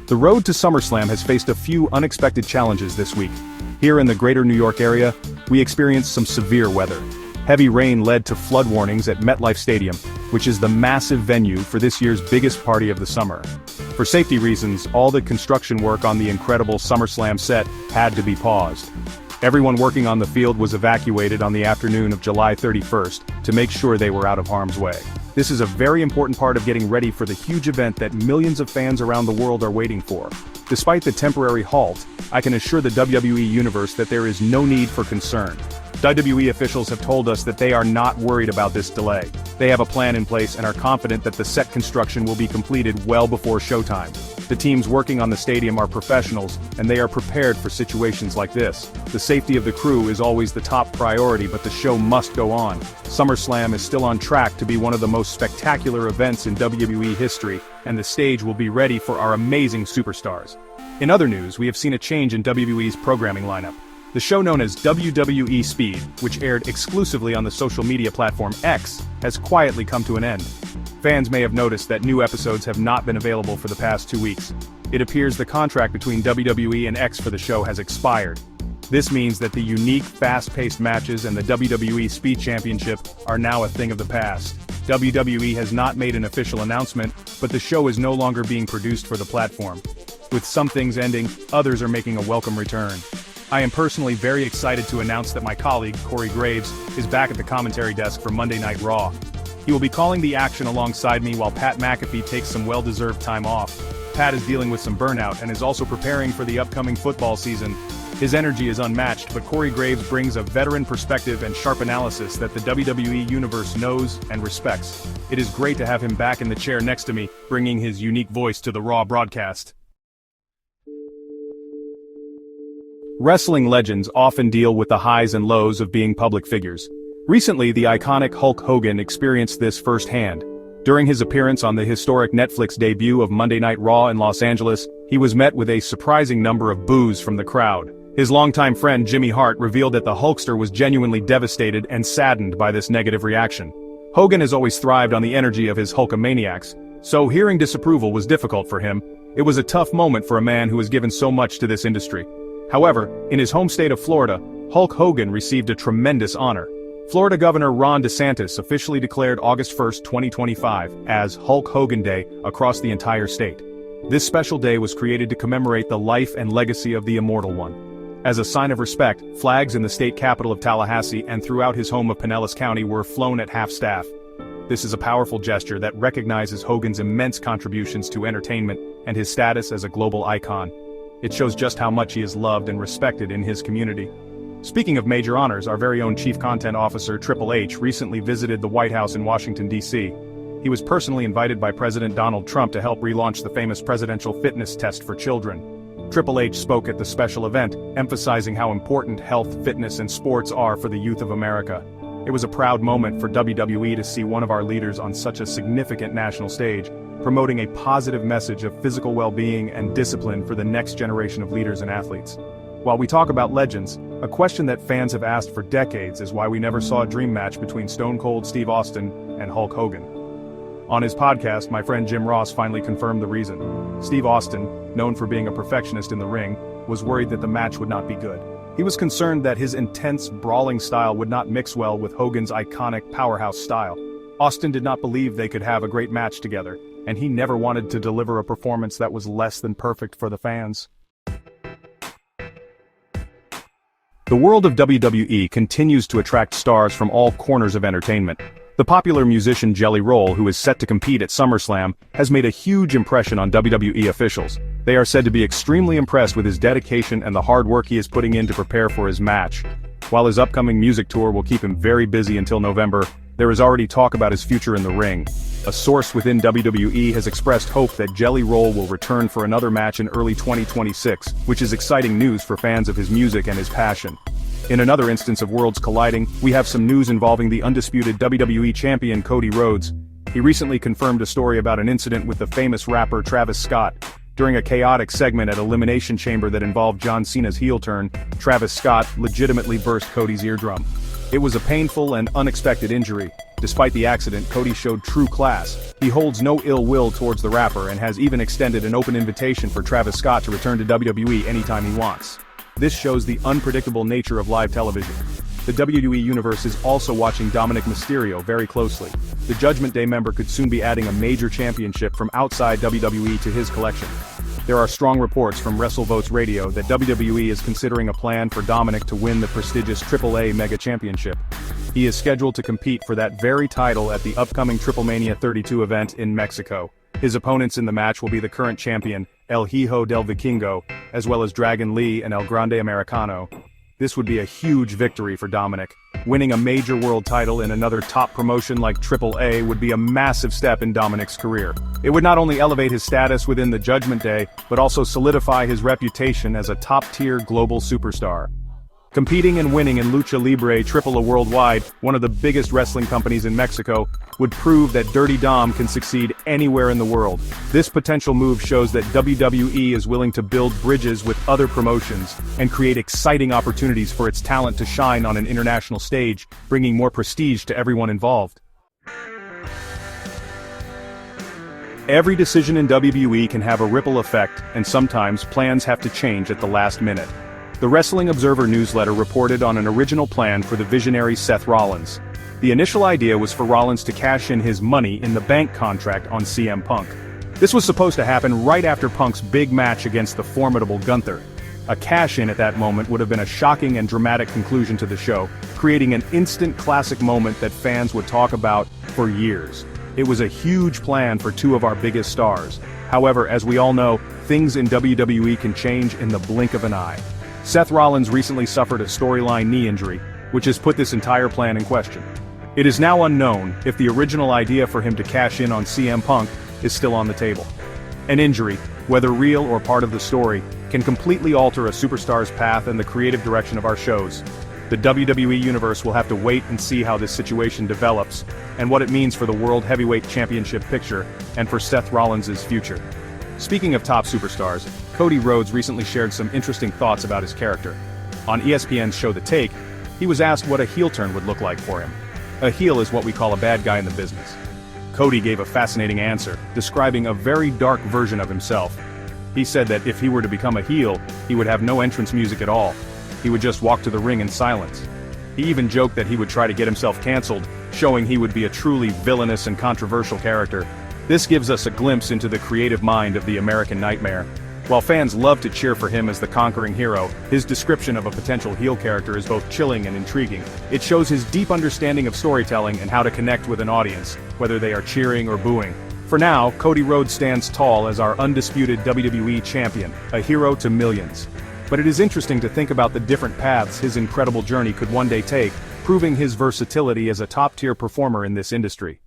The road to SummerSlam has faced a few unexpected challenges this week. Here in the greater New York area, we experienced some severe weather. Heavy rain led to flood warnings at MetLife Stadium, which is the massive venue for this year's biggest party of the summer. For safety reasons, all the construction work on the incredible SummerSlam set had to be paused. Everyone working on the field was evacuated on the afternoon of July 31st to make sure they were out of harm's way. This is a very important part of getting ready for the huge event that millions of fans around the world are waiting for. Despite the temporary halt, I can assure the WWE Universe that there is no need for concern. WWE officials have told us that they are not worried about this delay. They have a plan in place and are confident that the set construction will be completed well before showtime. The teams working on the stadium are professionals, and they are prepared for situations like this. The safety of the crew is always the top priority, but the show must go on. SummerSlam is still on track to be one of the most spectacular events in WWE history, and the stage will be ready for our amazing superstars. In other news, we have seen a change in WWE's programming lineup. The show known as WWE Speed, which aired exclusively on the social media platform X, has quietly come to an end. Fans may have noticed that new episodes have not been available for the past 2 weeks. It appears the contract between WWE and X for the show has expired. This means that the unique, fast-paced matches and the WWE Speed Championship are now a thing of the past. WWE has not made an official announcement, but the show is no longer being produced for the platform. With some things ending, others are making a welcome return. I am personally very excited to announce that my colleague, Corey Graves, is back at the commentary desk for Monday Night Raw. He will be calling the action alongside me while Pat McAfee takes some well-deserved time off. Pat is dealing with some burnout and is also preparing for the upcoming football season. His energy is unmatched, but Corey Graves brings a veteran perspective and sharp analysis that the WWE Universe knows and respects. It is great to have him back in the chair next to me, bringing his unique voice to the Raw broadcast. Wrestling legends often deal with the highs and lows of being public figures. Recently, the iconic Hulk Hogan experienced this firsthand. During his appearance on the historic Netflix debut of Monday Night Raw in Los Angeles, he was met with a surprising number of boos from the crowd. His longtime friend Jimmy Hart revealed that the Hulkster was genuinely devastated and saddened by this negative reaction. Hogan has always thrived on the energy of his Hulkamaniacs, so hearing disapproval was difficult for him. It was a tough moment for a man who has given so much to this industry. However, in his home state of Florida, Hulk Hogan received a tremendous honor. Florida Governor Ron DeSantis officially declared August 1, 2025, as Hulk Hogan Day across the entire state. This special day was created to commemorate the life and legacy of the Immortal One. As a sign of respect, flags in the state capital of Tallahassee and throughout his home of Pinellas County were flown at half-staff. This is a powerful gesture that recognizes Hogan's immense contributions to entertainment and his status as a global icon. It shows just how much he is loved and respected in his community. Speaking of major honors, our very own Chief Content Officer Triple H recently visited the White House in Washington, D.C. He was personally invited by President Donald Trump to help relaunch the famous presidential fitness test for children. Triple H spoke at the special event, emphasizing how important health, fitness, and sports are for the youth of America. It was a proud moment for WWE to see one of our leaders on such a significant national stage, promoting a positive message of physical well-being and discipline for the next generation of leaders and athletes. While we talk about legends, a question that fans have asked for decades is why we never saw a dream match between Stone Cold Steve Austin and Hulk Hogan. On his podcast, my friend Jim Ross finally confirmed the reason. Steve Austin, known for being a perfectionist in the ring, was worried that the match would not be good. He was concerned that his intense, brawling style would not mix well with Hogan's iconic powerhouse style. Austin did not believe they could have a great match together, and he never wanted to deliver a performance that was less than perfect for the fans. The world of WWE continues to attract stars from all corners of entertainment. The popular musician Jelly Roll, who is set to compete at SummerSlam, has made a huge impression on WWE officials. They are said to be extremely impressed with his dedication and the hard work he is putting in to prepare for his match. While his upcoming music tour will keep him very busy until November, there is already talk about his future in the ring. A source within WWE has expressed hope that Jelly Roll will return for another match in early 2026, which is exciting news for fans of his music and his passion. In another instance of worlds colliding, we have some news involving the undisputed WWE champion Cody Rhodes. He recently confirmed a story about an incident with the famous rapper Travis Scott. During a chaotic segment at Elimination Chamber that involved John Cena's heel turn, Travis Scott legitimately burst Cody's eardrum. It was a painful and unexpected injury. Despite the accident, Cody showed true class. He holds no ill will towards the rapper and has even extended an open invitation for Travis Scott to return to WWE anytime he wants. This shows the unpredictable nature of live television. The WWE Universe is also watching Dominic Mysterio very closely. The Judgment Day member could soon be adding a major championship from outside WWE to his collection. There are strong reports from WrestleVotes Radio that WWE is considering a plan for Dominic to win the prestigious AAA Mega Championship. He is scheduled to compete for that very title at the upcoming Triplemania 32 event in Mexico. His opponents in the match will be the current champion, El Hijo del Vikingo, as well as Dragon Lee and El Grande Americano. This would be a huge victory for Dominic. Winning a major world title in another top promotion like AAA would be a massive step in Dominic's career. It would not only elevate his status within the Judgment Day, but also solidify his reputation as a top-tier global superstar. Competing and winning in Lucha Libre AAA Worldwide, one of the biggest wrestling companies in Mexico, would prove that Dirty Dom can succeed anywhere in the world. This potential move shows that WWE is willing to build bridges with other promotions and create exciting opportunities for its talent to shine on an international stage, bringing more prestige to everyone involved. Every decision in WWE can have a ripple effect, and sometimes plans have to change at the last minute. The Wrestling Observer newsletter reported on an original plan for the visionary Seth Rollins. The initial idea was for Rollins to cash in his Money in the Bank contract on CM Punk. This was supposed to happen right after Punk's big match against the formidable Gunther. A cash-in at that moment would have been a shocking and dramatic conclusion to the show, creating an instant classic moment that fans would talk about for years. It was a huge plan for two of our biggest stars. However, as we all know, things in WWE can change in the blink of an eye. Seth Rollins recently suffered a storyline knee injury, which has put this entire plan in question. It is now unknown if the original idea for him to cash in on CM Punk is still on the table. An injury, whether real or part of the story, can completely alter a superstar's path and the creative direction of our shows. The WWE Universe will have to wait and see how this situation develops, and what it means for the World Heavyweight Championship picture, and for Seth Rollins' future. Speaking of top superstars, Cody Rhodes recently shared some interesting thoughts about his character. On ESPN's show The Take, he was asked what a heel turn would look like for him. A heel is what we call a bad guy in the business. Cody gave a fascinating answer, describing a very dark version of himself. He said that if he were to become a heel, he would have no entrance music at all. He would just walk to the ring in silence. He even joked that he would try to get himself canceled, showing he would be a truly villainous and controversial character. This gives us a glimpse into the creative mind of the American Nightmare. While fans love to cheer for him as the conquering hero, his description of a potential heel character is both chilling and intriguing. It shows his deep understanding of storytelling and how to connect with an audience, whether they are cheering or booing. For now, Cody Rhodes stands tall as our undisputed WWE champion, a hero to millions. But it is interesting to think about the different paths his incredible journey could one day take, proving his versatility as a top-tier performer in this industry.